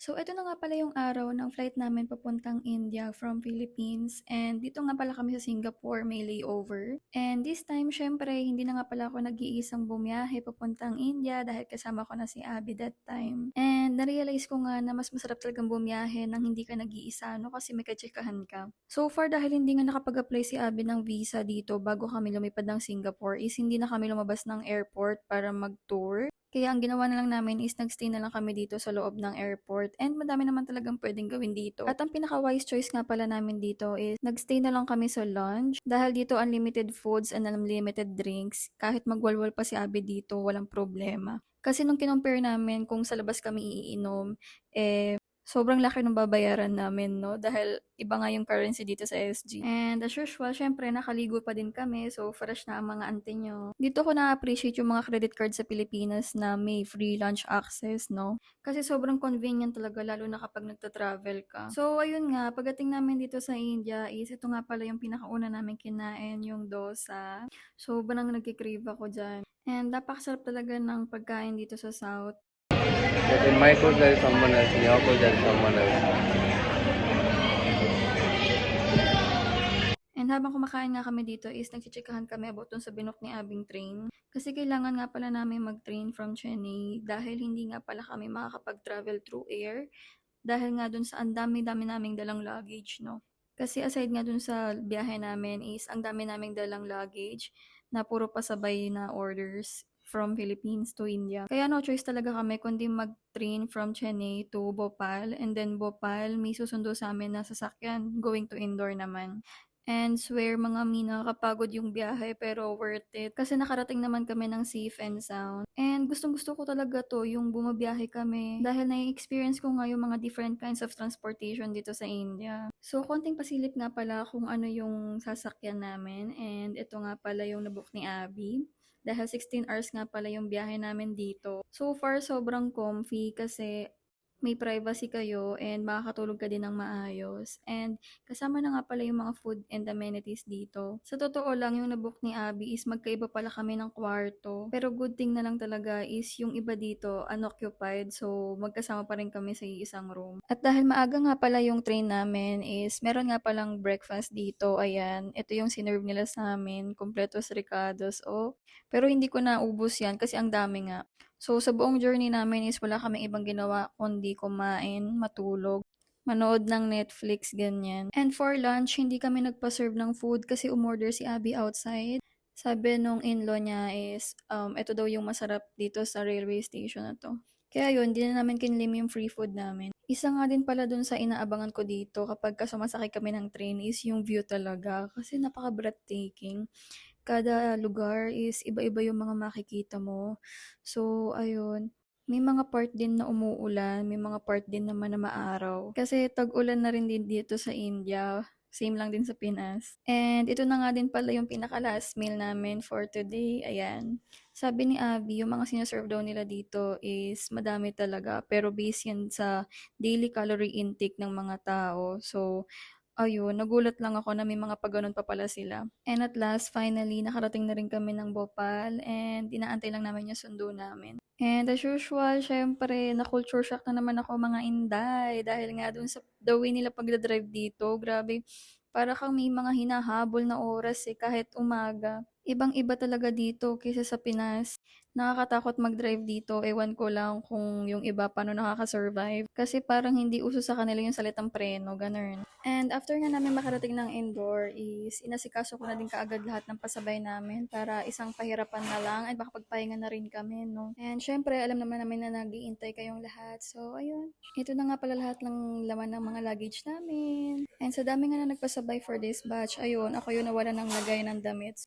So, ito na nga pala yung araw ng flight namin papuntang India from Philippines. And dito nga pala kami sa Singapore, may layover. And this time, syempre, hindi na nga pala ako nag-iisang bumiyahe papuntang India dahil kasama ko na si Abby that time. And narealize ko nga na mas masarap talagang bumiyahe nang hindi ka nag-iisa, no? Kasi may katsikahan ka. So far, dahil hindi nga nakapag-apply si Abby ng visa dito bago kami lumipad ng Singapore, is hindi na kami lumabas ng airport para mag-tour. Kaya ang ginawa na lang namin is nag-stay na lang kami dito sa loob ng airport and madami naman talagang pwedeng gawin dito. At ang pinaka-wise choice nga pala namin dito is nag-stay na lang kami sa lounge dahil dito unlimited foods and unlimited drinks. Kahit magwalwal pa si Abby dito, walang problema. Kasi nung kinompare namin kung sa labas kami iinom, sobrang laki ng babayaran namin, no? Dahil iba nga yung currency dito sa SG. And as usual, syempre, nakaligo pa din kami. So, fresh na ang mga ante nyo. Dito ko na-appreciate yung mga credit card sa Pilipinas na may free lunch access, no? Kasi sobrang convenient talaga, lalo na kapag nagta-travel ka. So, ayun nga, pagdating namin dito sa India is, ito nga pala yung pinakauna namin kinain, yung dosa. Sobrang nagkikrave ako dyan. And napakasarap talaga ng pagkain dito sa South. But in my course there is someone else, in your course there is someone else. And habang kumakain nga kami dito is nagchichikahan kami about dun sa binook ni Abing train. Kasi kailangan nga pala namin mag-train from Chennai dahil hindi nga pala kami makakapag-travel through air. Dahil nga dun sa ang dami-dami naming dalang luggage, no? Kasi aside nga dun sa biyahe namin is ang dami naming dalang luggage na puro pasabay na orders from Philippines to India. Kaya no choice talaga kami kundi mag-train from Chennai to Bhopal and then Bhopal may susundo sa amin na sasakyan going to Indore naman. And swear mga mi, nakakapagod yung biyahe pero worth it. Kasi nakarating naman kami ng safe and sound. And gustong-gusto ko talaga to, yung bumabiyahe kami. Dahil na-experience ko nga yung mga different kinds of transportation dito sa India. So, konting pasilip nga pala kung ano yung sasakyan namin. And ito nga pala yung nabook ni Abby. Dahil 16 hours nga pala yung biyahe namin dito. So far, sobrang comfy kasi may privacy kayo and makakatulog ka din ng maayos. And kasama na nga pala yung mga food and amenities dito. Sa totoo lang, yung nabook ni Abby is magkaiba pala kami ng kwarto. Pero good thing na lang talaga is yung iba dito unoccupied. So, magkasama pa rin kami sa isang room. At dahil maaga nga pala yung train namin is meron nga palang breakfast dito. Ayan, ito yung sinerve nila sa amin. Completos Ricados. Oh, pero hindi ko naubos yan kasi ang dami nga. So, sa buong journey namin is wala kaming ibang ginawa kundi kumain, matulog, manood ng Netflix, ganyan. And for lunch, hindi kami nagpa-serve ng food kasi umorder si Abby outside. Sabi nung in-law niya is, ito daw yung masarap dito sa railway station na to. Kaya yun, di na namin kinlim yung free food namin. Isa nga din pala dun sa inaabangan ko dito kapag sumasakay kami ng train is yung view talaga kasi napaka-breathtaking. Kada lugar is iba-iba yung mga makikita mo. So, ayun. May mga part din na umuulan, may mga part din naman na maaraw. Kasi tag-ulan na rin din dito sa India. Same lang din sa Pinas. And ito na nga din pala yung pinaka-last meal namin for today. Ayan. Sabi ni Abby, yung mga sinaserve daw nila dito is madami talaga. Pero based yan sa daily calorie intake ng mga tao. So, ayun, nagulat lang ako na may mga pagganon pa pala sila. And at last, finally, nakarating na rin kami ng Bhopal and inaantay lang namin yung sundo namin. And as usual, syempre, na-culture shock na naman ako mga inday dahil nga dun sa the way nila pagdadrive dito, grabe, para kang may mga hinahabol na oras kahit umaga. Ibang-iba talaga dito kaysa sa Pinas. Nakakatakot mag-drive dito, ewan ko lang kung yung iba paano nakaka-survive. Kasi parang hindi uso sa kanila yung salitang preno, ganun. And after nga namin makarating ng indoor is inasikaso ko na din kaagad lahat ng pasabay namin para isang pahirapan na lang at makapagpahinga na rin kami, no? And syempre, alam naman namin na nag-iintay kayong lahat. So, ayun. Ito na nga pala lahat ng laman ng mga luggage namin. And sa dami nga na nagpasabay for this batch, ayun, ako yung nawala ng lagay ng damit.